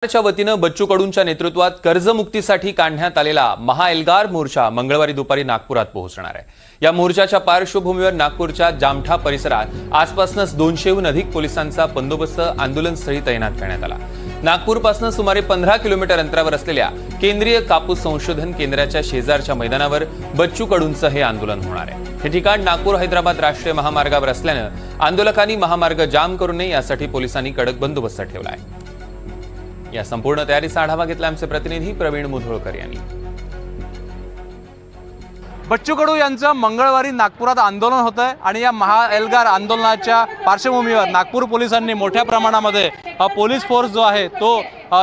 च्या वतीनं बच्चू कडूंच्या नेतृत्वात कर्जमुक्तीसाठी काढण्यात आलेला महाएल्गार मोर्चा मंगळवारी दुपारी नागपुरात पोहोचणार आहे। या मोर्चाच्या पार्श्वभूमीवर नागपूरच्या जामठा परिसरात आजपासूनच 200हून अधिक पोलिसांचा बंदोबस्त आंदोलनस्थळी तैनात करण्यात आला। नागपूरपासून सुमारे 15 किलोमीटर अंतरावर असलेल्या केंद्रीय कापूस संशोधन केंद्राच्या शेजारच्या मैदानावर बच्चू कडूंचं हे आंदोलन होणार आहे। हे ठिकाण नागपूर हैदराबाद राष्ट्रीय महामार्गावर असल्यानं आंदोलकांनी महामार्ग जाम करू नये यासाठी पोलिसांनी कडक बंदोबस्त ठेवला आहे। या संपूर्ण तयारीचा आढावा घेतला आमचे प्रतिनिधी प्रवीण मुधोळकर यांनी। बच्चू कडू यांचं मंगळवारी नागपुरात आंदोलन होत आहे आणि या महाएल्गार आंदोलनाच्या पार्श्वभूमीवर नागपूर पोलिसांनी मोठ्या प्रमाणामध्ये पोलीस फोर्स जो आहे तो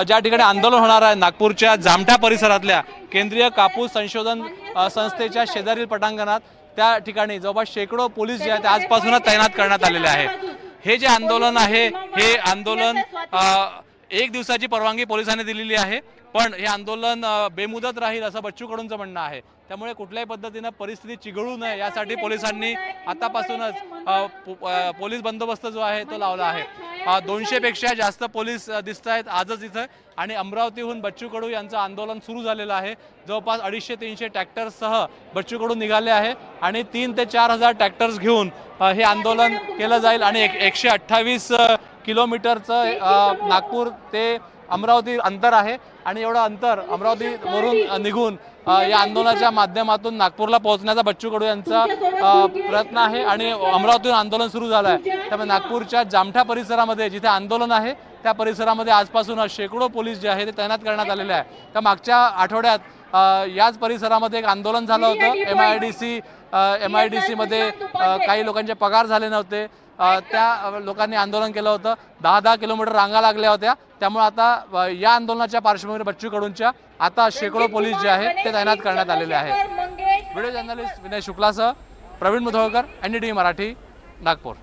ज्या ठिकाणी आंदोलन होणार आहे नागपूरच्या जामठा परिसरातल्या केंद्रीय कापूस संशोधन संस्थेच्या शेजारील पटांगणात त्या ठिकाणी जवळपास शेकडो पोलीस जे आहेत आजपासूनच तैनात करण्यात आलेले आहेत। हे जे आंदोलन आहे हे आंदोलन एक दिवसाची परवानगी पोलिसांनी दिलेली आहे, पण हे आंदोलन बेमुदत राहील असं बच्चू कडूंचं म्हणणं आहे। त्यामुळे कुठल्याही पद्धतीने परिस्थिती चिघळू नये यासाठी पोलिसांनी आतापासूनच पोलीस बंदोबस्त जो आहे तो लावला आहे। 200 पेक्षा जास्त पोलीस दिसत आहेत आजच इथे आणि अमरावतीहून बच्चू कडू यांचं आंदोलन सुरू झालेलं आहे। जवळपास 250-300 ट्रॅक्टर्ससह बच्चू कडू निघाले आहे आणि 3 ते 4 हजार ट्रॅक्टर्स घेऊन हे आंदोलन केलं जाईल आणि 128 किलोमीटरचं नागपूर ते अमरावती अंतर आहे आणि एवढं अंतर अमरावतीवरून निघून या आंदोलनाच्या माध्यमातून नागपूरला पोहोचण्याचा बच्चू कडू यांचा प्रयत्न आहे आणि अमरावतीहून आंदोलन सुरू झालं आहे। त्यामुळे नागपूरच्या जामठा परिसरामध्ये जिथे आंदोलन आहे त्या परिसरामध्ये आजपासून शेकडो पोलीस जे आहे ते तैनात करण्यात आलेले आहे। त्या मागच्या आठवड्यात याच परिसरामध्ये एक आंदोलन झालं होतं। MIDC मध्ये काही लोकांचे पगार झाले नव्हते, त्या लोकांनी आंदोलन केलं होतं। 10 किलोमीटर रांगा लागल्या होत्या। त्यामुळे आता या आंदोलनाच्या पार्श्वभूमीवर बच्चू कडूंच्या आता शेकडो पोलीस जे आहेत ते तैनात करण्यात आलेले आहेत। व्हिडिओ जर्नलिस्ट विनय शुक्लासह प्रवीण मुधोळकर, NDTV मराठी, नागपूर।